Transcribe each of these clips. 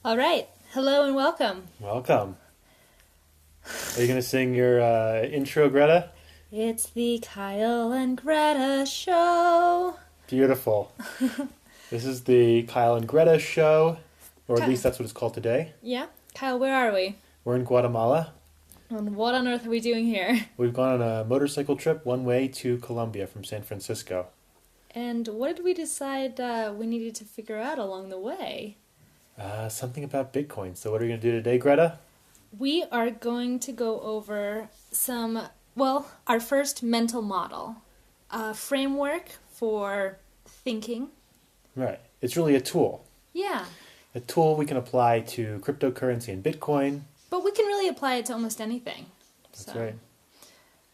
All right. Hello and welcome. Welcome. Are you going to sing your intro, Greta? It's the Kyle and Greta show. Beautiful. This is the Kyle and Greta show, or at least Kyle. that's what it's called today. Yeah? Kyle, where are we? We're in Guatemala. And what on earth are we doing here? We've gone on a motorcycle trip one way to Colombia from San Francisco. And what did we decide we needed to figure out along the way? Something about Bitcoin. So what are you going to do today, Greta? We are going to go over our first mental model, a framework for thinking. Right. It's really a tool. Yeah. A tool we can apply to cryptocurrency and Bitcoin. But we can really apply it to almost anything. That's right.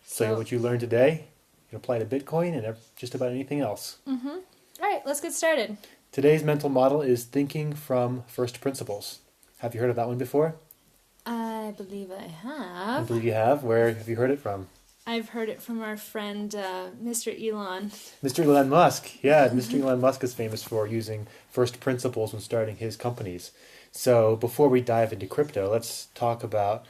So what you learned today, you can apply to Bitcoin and just about anything else. Mm-hmm. All right, let's get started. Today's mental model is thinking from first principles. Have you heard of that one before? I believe I I have. believe you have. Where have you heard it from? I've heard it from our friend Mr. Elon. Mr. Elon Musk. Yeah, Mr. Elon Musk is famous for using first principles when starting his companies. So before we dive into crypto, let's talk about,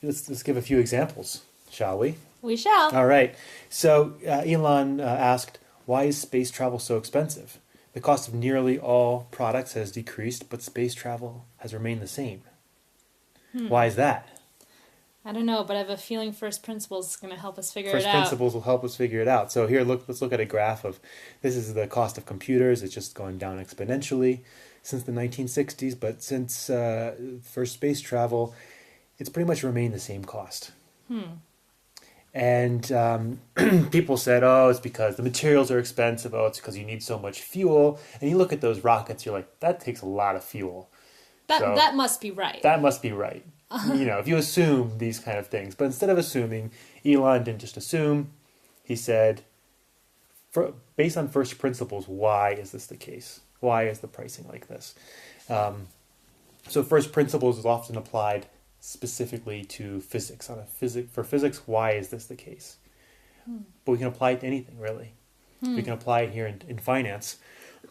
let's give a few examples, shall we? We shall. All right. So Elon asked, why is space travel so expensive? The cost of nearly all products has decreased, but space travel has remained the same. Why is that? I don't know, but I have a feeling first principles is going to help us figure First it out. principles will help us figure it out. So here, let's look at a graph of, this is the cost of computers. It's just going down exponentially since the 1960s, but since first space travel, it's pretty much remained the same cost. And people said, oh, it's because the materials are expensive. Oh, it's because you need so much fuel. And you look at those rockets, you're like, that takes a lot of fuel. That must be right. That must be right. If you assume these kind of things. But instead of assuming, Elon didn't just assume. He said, based on first principles, why is this the case? Why is the pricing like this? So first principles is often applied specifically to physics. For physics, why is this the case? But we can apply it to anything, really. We can apply it here in finance.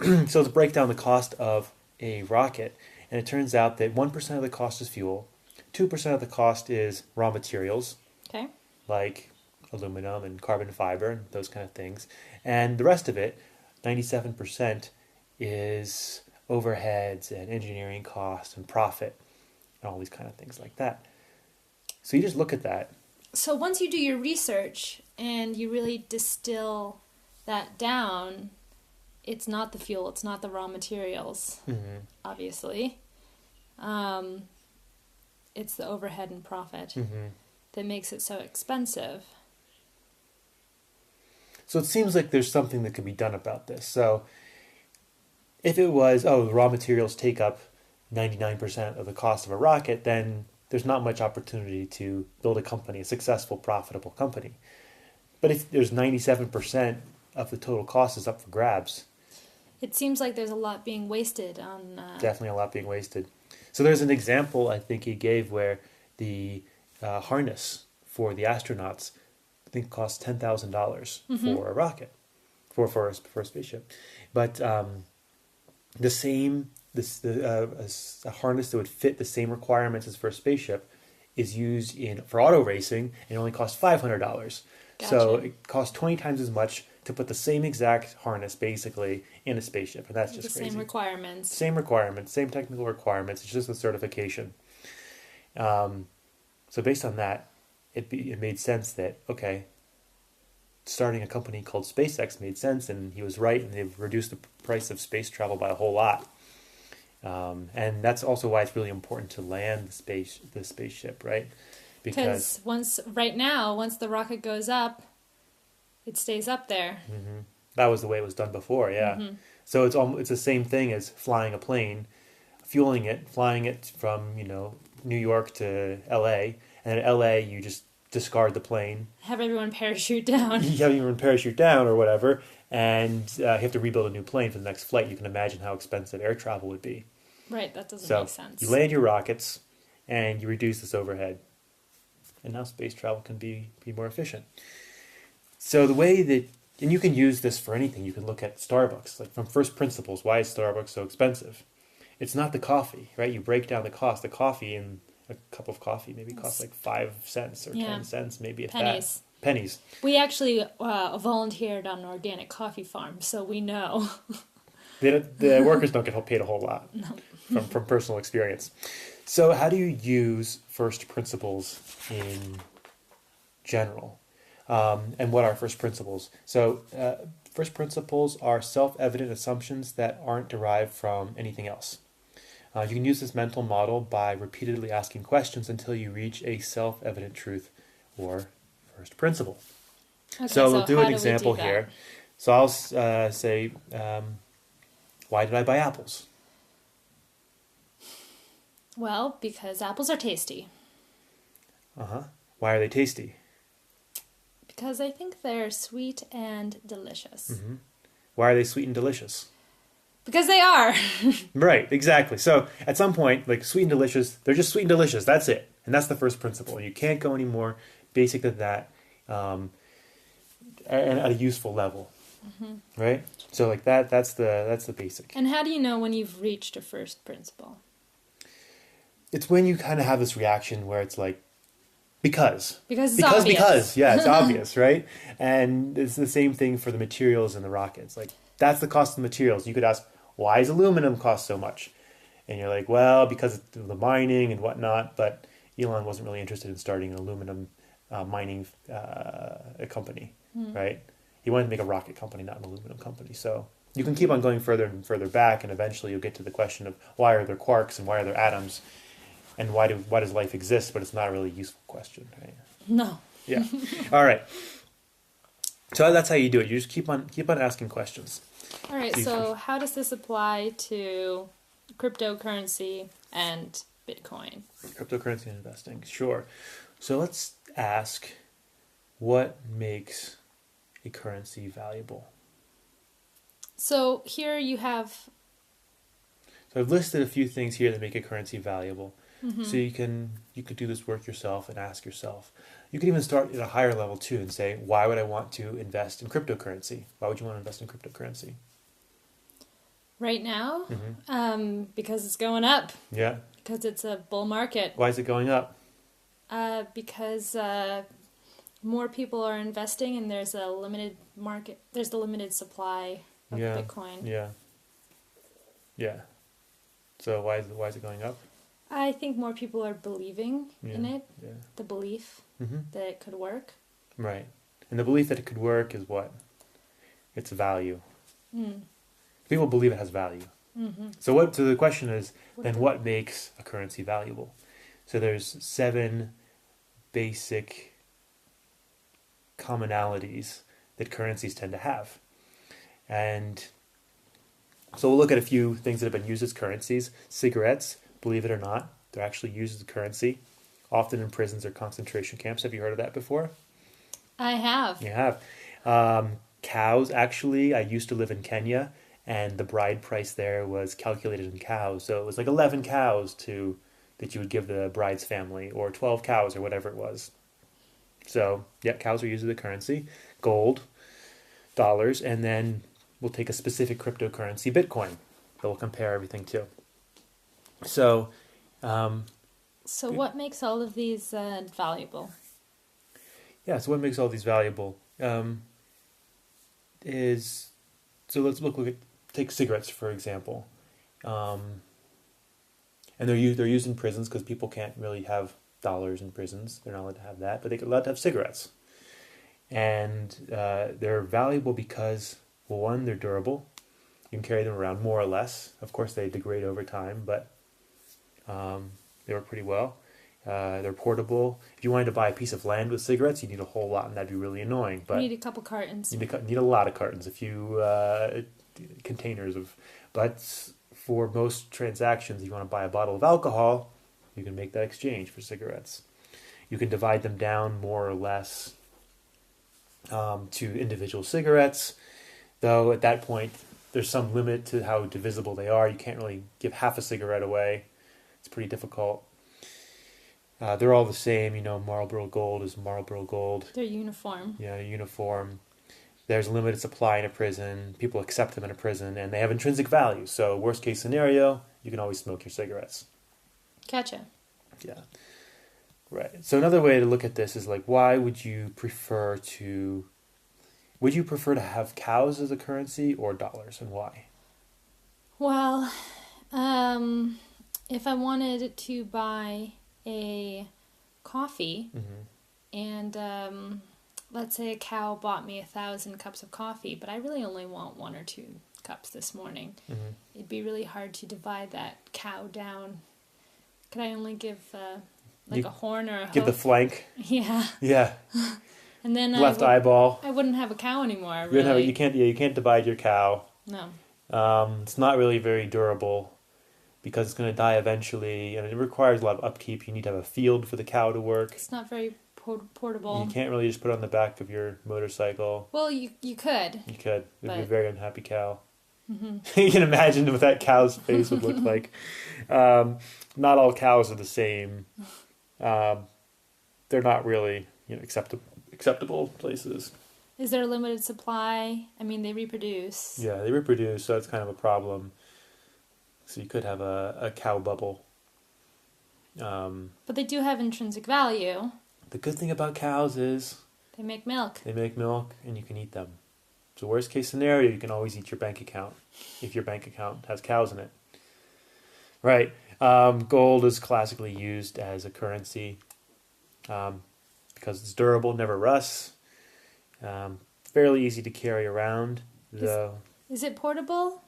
So let's break down the cost of a rocket. And it turns out that 1% of the cost is fuel, 2% of the cost is raw materials, Okay. like aluminum and carbon fiber and those kind of things. And the rest of it, 97%, is overheads and engineering costs and profit and all these kind of things like that. So you just look at that. So once you do your research and you really distill that down, it's not the fuel, it's not the raw materials, obviously. It's the overhead and profit that makes it so expensive. So it seems like there's something that could be done about this. So if it was, the raw materials take up 99% of the cost of a rocket, then there's not much opportunity to build a company, a successful, profitable company. But if there's 97% of the total cost is up for grabs, It seems like there's a lot being wasted on... definitely a lot being wasted. So there's an example I think he gave where the harness for the astronauts, I think, costs $10,000 for a rocket, for a spaceship. But a harness that would fit the same requirements as for a spaceship is used for auto racing, and it only costs $500. Gotcha. So it costs 20 times as much to put the same exact harness basically in a spaceship, and that's just the crazy. same requirements. Same requirements, same technical requirements. It's just a certification. So based on that, it made sense that, okay, starting a company called SpaceX made sense, and he was right, and they've reduced the price of space travel by a whole lot. And that's also why it's really important to land the spaceship, right? Because once the rocket goes up, it stays up there. That was the way it was done before, yeah. So it's the same thing as flying a plane, fueling it, flying it from New York to L.A., and at L.A. you just discard the plane. Have everyone parachute down. You have everyone parachute down or whatever, and you have to rebuild a new plane for the next flight. You can imagine how expensive air travel would be. Right, that doesn't So make sense. you land your rockets, and you reduce this overhead. And now space travel can be more efficient. So the way that, and you can use this for anything. You can look at Starbucks, like from first principles. Why is Starbucks so expensive? it's not the coffee, right? You break down the cost. The coffee in a cup of coffee maybe costs like 5 cents or 10 cents, maybe, if pennies. that. Pennies. We actually volunteered on an organic coffee farm, so we know. The workers don't get paid a whole lot from personal experience. So how do you use first principles in general? And what are first principles? So first principles are self-evident assumptions that aren't derived from anything else. You can use this mental model by repeatedly asking questions until you reach a self-evident truth or first principle. Okay, so we'll do an we example do here. So I'll say, why did I buy apples? Well, because apples are tasty. Why are they tasty? Because I think they're sweet and delicious. Mm-hmm. Why are they sweet and delicious? Because they are. Right, exactly. So at some point, like sweet and delicious, they're just sweet and delicious. That's it. And that's the first principle. You can't go any more basic than that at a useful level. Mm-hmm. Right? So like that's the basic. And how do you know when you've reached a first principle? It's when you kind of have this reaction where it's like, because it's obvious. Yeah, it's obvious, right? And it's the same thing for the materials in the rockets. Like, that's the cost of the materials. You could ask, why does aluminum cost so much? And you're like, well, because of the mining and whatnot. But Elon wasn't really interested in starting an aluminum mining company, right? He wanted to make a rocket company, not an aluminum company. So you can keep on going further and further back, and eventually you'll get to the question of why are there quarks and why are there atoms? And why does life exist? But it's not a really useful question, right? No. Yeah. All right. So that's how you do it. You just keep on asking questions. All right. So how does this apply to cryptocurrency and Bitcoin? Cryptocurrency and investing. Sure. So let's ask, what makes a currency valuable? So here you have. So I've listed a few things here that make a currency valuable. Mm-hmm. So you could do this work yourself and ask yourself. You could even start at a higher level too and say, why would I want to invest in cryptocurrency? Why would you want to invest in cryptocurrency? Right now? Mm-hmm. Because it's going up. Yeah. Because it's a bull market. Why is it going up? Because more people are investing and there's a limited market. There's the limited supply of Bitcoin. Yeah. Yeah. So why is it going up? I think more people are believing in it. Yeah. The belief that it could work. Right. And the belief that it could work is what? It's value. People believe it has value. Mm-hmm. So the question is, what makes a currency valuable? So there's 7 basic commonalities that currencies tend to have. And so we'll look at a few things that have been used as currencies. Cigarettes, believe it or not, they're actually used as a currency, often in prisons or concentration camps. Have you heard of that before? I have. You have. Cows, actually, I used to live in Kenya, and the bride price there was calculated in cows. So it was like 11 cows that you would give the bride's family, or 12 cows, or whatever it was. So, yeah, cows are used as a currency. Gold, dollars, and then we'll take a specific cryptocurrency, Bitcoin, that we'll compare everything to. So what makes all of these valuable? Yeah, so what makes all these valuable is, so let's take cigarettes, for example. And they're used in prisons because people can't really have dollars in prisons. They're not allowed to have that, but they're allowed to have cigarettes. And they're valuable because, well, one, they're durable. You can carry them around more or less. Of course, they degrade over time, but they work pretty well. They're portable. If you wanted to buy a piece of land with cigarettes, you need a whole lot, and that'd be really annoying. But you need a couple cartons. You need a lot of cartons, a few containers of. But for most transactions, if you want to buy a bottle of alcohol, you can make that exchange for cigarettes. You can divide them down more or less to individual cigarettes, though at that point there's some limit to how divisible they are. You can't really give half a cigarette away. It's pretty difficult. They're all the same, Marlboro Gold is Marlboro Gold. They're uniform. Yeah, uniform. There's limited supply in a prison. People accept them in a prison, and they have intrinsic value. So worst case scenario, you can always smoke your cigarettes. Gotcha. Yeah. Right. So another way to look at this is like, why would you prefer to have cows as a currency or dollars, and why? Well, if I wanted to buy a coffee and let's say a cow bought me 1,000 cups of coffee, but I really only want 1 or 2 cups this morning. It'd be really hard to divide that cow down. Could I only give a horn or a hoof? Give the flank. Yeah. Yeah. And then left eyeball. I wouldn't have a cow anymore. Really. You can't divide your cow. No. It's not really very durable because it's going to die eventually, and it requires a lot of upkeep. You need to have a field for the cow to work. It's not very portable. You can't really just put it on the back of your motorcycle. Well, you could. You could. It would be a very unhappy cow. You can imagine what that cow's face would look like. Not all cows are the same. They're not really acceptable places. Is there a limited supply? I mean, they reproduce. Yeah, they reproduce, so that's kind of a problem. So you could have a cow bubble. But they do have intrinsic value. The good thing about cows is they make milk. They make milk, and you can eat them. So worst case scenario, you can always eat your bank account if your bank account has cows in it. Right. Gold is classically used as a currency because it's durable, never rusts. Fairly easy to carry around. Is it portable?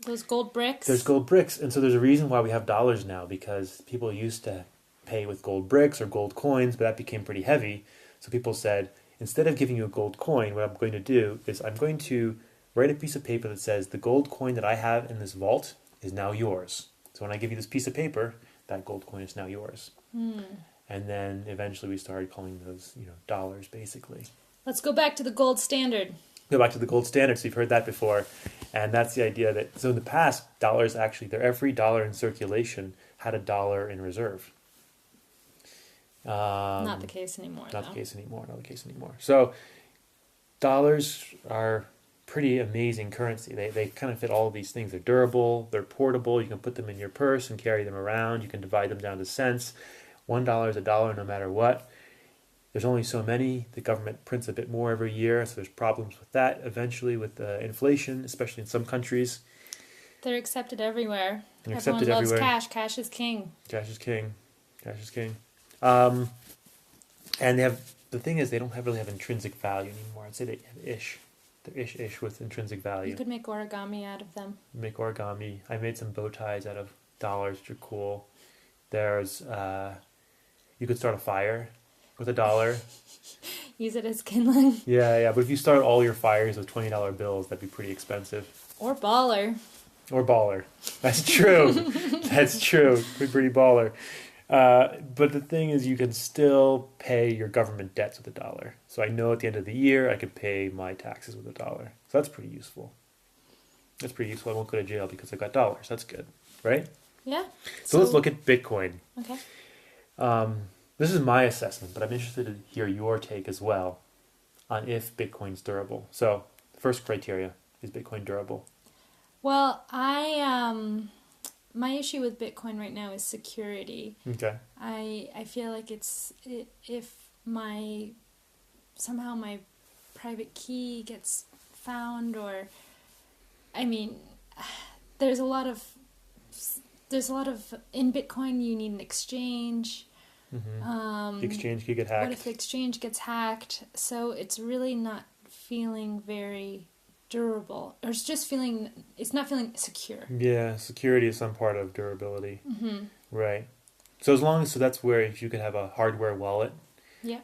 Those gold bricks? There's gold bricks, and so there's a reason why we have dollars now, because people used to pay with gold bricks or gold coins, but that became pretty heavy. So people said, instead of giving you a gold coin, what I'm going to do is I'm going to write a piece of paper that says the gold coin that I have in this vault is now yours. So when I give you this piece of paper, that gold coin is now yours. And then eventually we started calling those, dollars, basically. Let's go back to the gold standard. Go back to the gold standard. So you've heard that before. And that's the idea that, so in the past, dollars actually, every dollar in circulation had a dollar in reserve. Not the case anymore. Not the case anymore. So dollars are pretty amazing currency. They kind of fit all of these things. They're durable, they're portable, you can put them in your purse and carry them around, you can divide them down to cents. $1 is a dollar no matter what. There's only so many. The government prints a bit more every year, so there's problems with that eventually with inflation, especially in some countries. They're accepted everywhere. Everyone loves cash. Cash is king. Cash is king. And the thing is, they don't really have intrinsic value anymore. I'd say they have ish. They're ish with intrinsic value. You could make origami out of them. Make origami. I made some bow ties out of dollars, which are cool. There's, you could start a fire with $1. Use it as kindling. Yeah. But if you start all your fires with $20 bills, that'd be pretty expensive. Or baller. That's true. That's true. Pretty baller. But the thing is, you can still pay your government debts with $1. So I know at the end of the year, I could pay my taxes with $1. So that's pretty useful. I won't go to jail because I got dollars. That's good, right? Yeah. So let's look at Bitcoin. Okay. This is my assessment, but I'm interested to hear your take as well on if Bitcoin's durable. So, first criteria, is Bitcoin durable? Well, my issue with Bitcoin right now is security. Okay. I feel like if somehow my private key gets found, or there's a lot of in Bitcoin you need an exchange. Mm-hmm. The exchange could get hacked. What if the exchange gets hacked? So it's really not feeling very durable, or it's not feeling secure. Yeah, security is some part of durability. Mm-hmm. Right. So that's where if you could have a hardware wallet, yeah,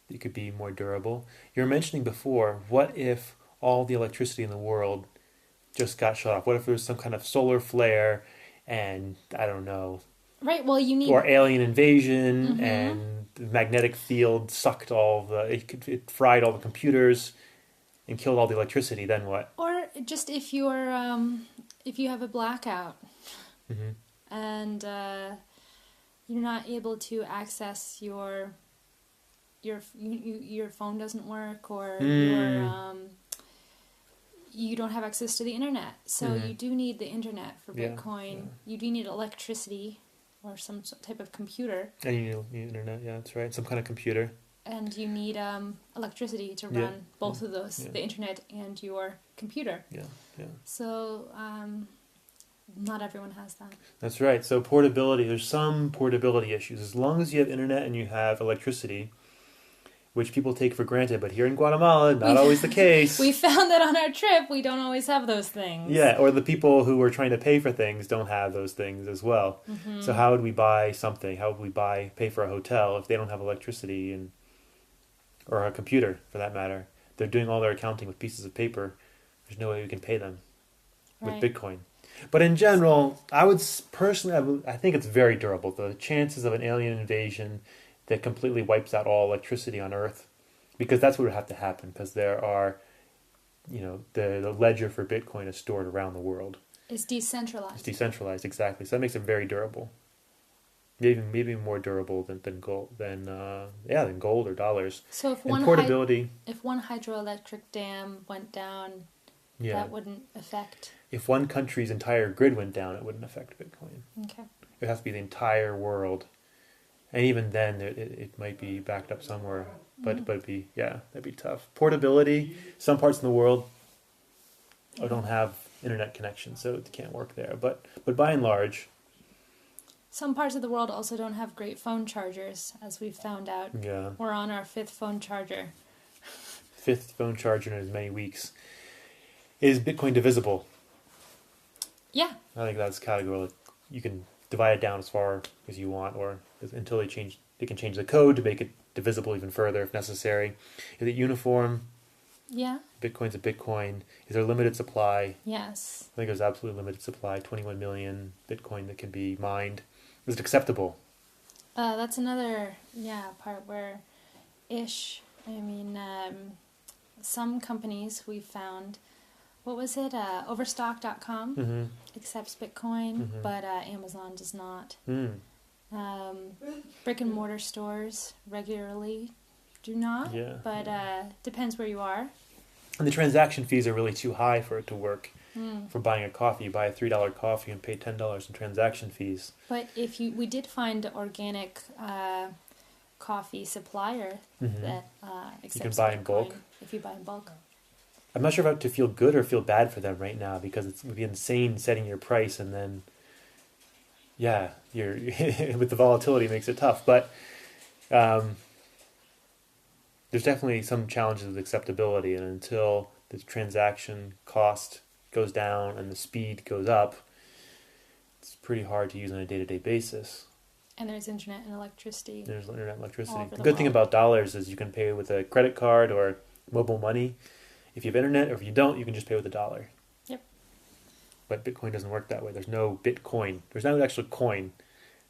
it could be more durable. You were mentioning before, what if all the electricity in the world just got shut off? What if there was some kind of solar flare and, I don't know... Right, well, you need... Or alien invasion, and the magnetic field sucked it fried all the computers and killed all the electricity, then what? Or just if you have a blackout, and you're not able to access your phone doesn't work, or you don't have access to the internet. So you do need the internet for Bitcoin. Yeah. You do need electricity or some type of computer. And you need internet, yeah, that's right. Some kind of computer. And you need electricity to run both of those, the internet and your computer. Yeah, yeah. So not everyone has that. That's right. So portability, there's some portability issues. As long as you have internet and you have electricity, which people take for granted, but here in Guatemala, not always the case. We found that on our trip, we don't always have those things. Yeah, or the people who are trying to pay for things don't have those things as well. Mm-hmm. So how would we buy something? How would we pay for a hotel if they don't have electricity or a computer, for that matter? They're doing all their accounting with pieces of paper. There's no way we can pay them with Bitcoin. But in general, I think it's very durable. The chances of an alien invasion that completely wipes out all electricity on Earth, because that's what would have to happen, because there are, the ledger for Bitcoin is stored around the world. It's decentralized. It's decentralized, exactly. So that makes it very durable. Maybe more durable than gold, than gold or dollars. So if one hydroelectric dam went down, that wouldn't affect. If one country's entire grid went down, it wouldn't affect Bitcoin. Okay. It has to be the entire world. And even then, it might be backed up somewhere, but that'd be tough. Portability, some parts in the world don't have internet connection, so it can't work there. But by and large, some parts of the world also don't have great phone chargers, as we've found out. Yeah, we're on our fifth phone charger. Fifth phone charger in as many weeks. Is Bitcoin divisible? Yeah, I think that's a category. You can divide it down as far as you want, or until they can change the code to make it divisible even further if necessary. Is it uniform? Yeah. Bitcoin's a Bitcoin. Is there a limited supply? Yes. I think there's absolutely limited supply, 21 million Bitcoin that can be mined. Is it acceptable? That's another, part where some companies we found, what was it? Overstock.com accepts Bitcoin, but Amazon does not. Brick and mortar stores regularly do not, but depends where you are. And the transaction fees are really too high for it to work. For buying a coffee, you buy a $3 coffee and pay $10 in transaction fees. But we did find an organic coffee supplier that accepts you can buy Bitcoin in bulk. If you buy in bulk. I'm not sure about to feel good or feel bad for them right now, because it would be insane setting your price and then, you're with the volatility it makes it tough. But there's definitely some challenges with acceptability, and until the transaction cost goes down and the speed goes up, it's pretty hard to use on a day-to-day basis. And there's internet and electricity. There's internet and electricity. The good world. thing about dollars is you can pay with a credit card or mobile money. If you have internet, or if you don't, you can just pay with a dollar. Yep. But Bitcoin doesn't work that way. There's no Bitcoin. There's no actual coin.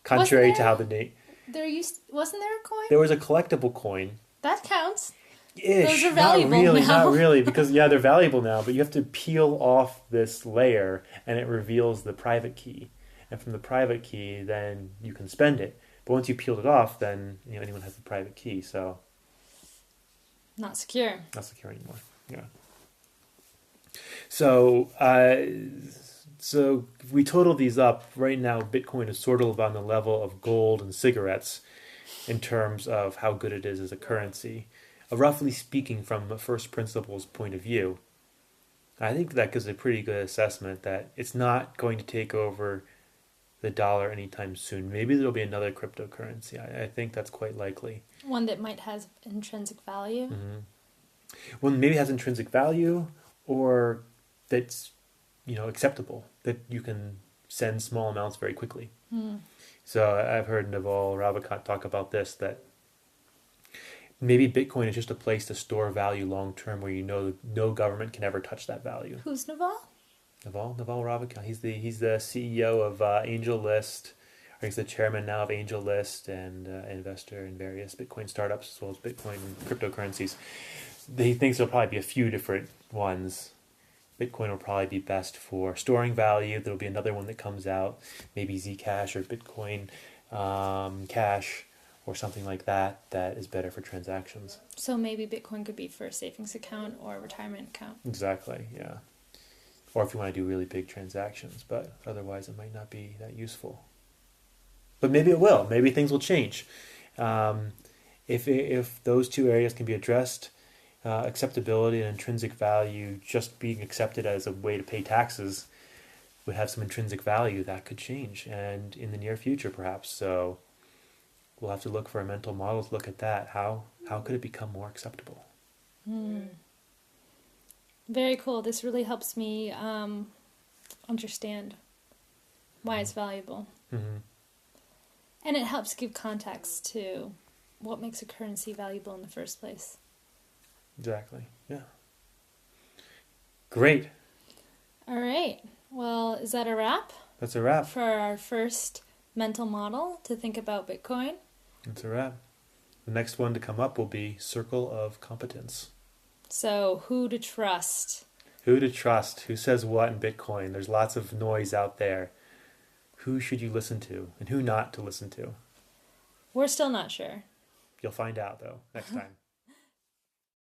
Contrary to how the name... Wasn't there a coin? There was a collectible coin. That counts. Ish. Those are valuable now. Not really, because they're valuable now, but you have to peel off this layer and it reveals the private key. And from the private key, then you can spend it. But once you peeled it off, then anyone has the private key, so... Not secure. Not secure anymore. Yeah. So if we total these up, right now Bitcoin is sort of on the level of gold and cigarettes in terms of how good it is as a currency. Roughly speaking, from a first principles point of view, I think that gives a pretty good assessment that it's not going to take over the dollar anytime soon. Maybe there'll be another cryptocurrency. I think that's quite likely. One that might have intrinsic value. One maybe has intrinsic value, or that's acceptable, that you can send small amounts very quickly. So I've heard Naval Ravikant talk about this, that maybe Bitcoin is just a place to store value long term, where no government can ever touch that value. Who's Naval? Naval Ravikant. He's the CEO of Angel List, or he's the chairman now of Angel List, and investor in various Bitcoin startups as well as Bitcoin cryptocurrencies. He thinks there'll probably be a few different ones. Bitcoin will probably be best for storing value. There'll be another one that comes out, maybe Zcash or Bitcoin Cash or something like that is better for transactions. So maybe Bitcoin could be for a savings account or a retirement account. Exactly, yeah. or if you want to do really big transactions, but otherwise it might not be that useful. But maybe it will. Maybe things will change. If those two areas can be addressed, acceptability and intrinsic value, just being accepted as a way to pay taxes, would have some intrinsic value, that could change, and in the near future perhaps. So we'll have to look for a mental model to look at that. How could it become more acceptable? Very cool. This really helps me understand why it's valuable. Mm-hmm. And it helps give context to what makes a currency valuable in the first place. Exactly. Yeah. Great. All right. Well, is that a wrap? That's a wrap. For our first mental model to think about Bitcoin? That's a wrap. The next one to come up will be circle of competence. So, who to trust? Who to trust? Who says what in Bitcoin? There's lots of noise out there. Who should you listen to and who not to listen to? We're still not sure. You'll find out, though, next time.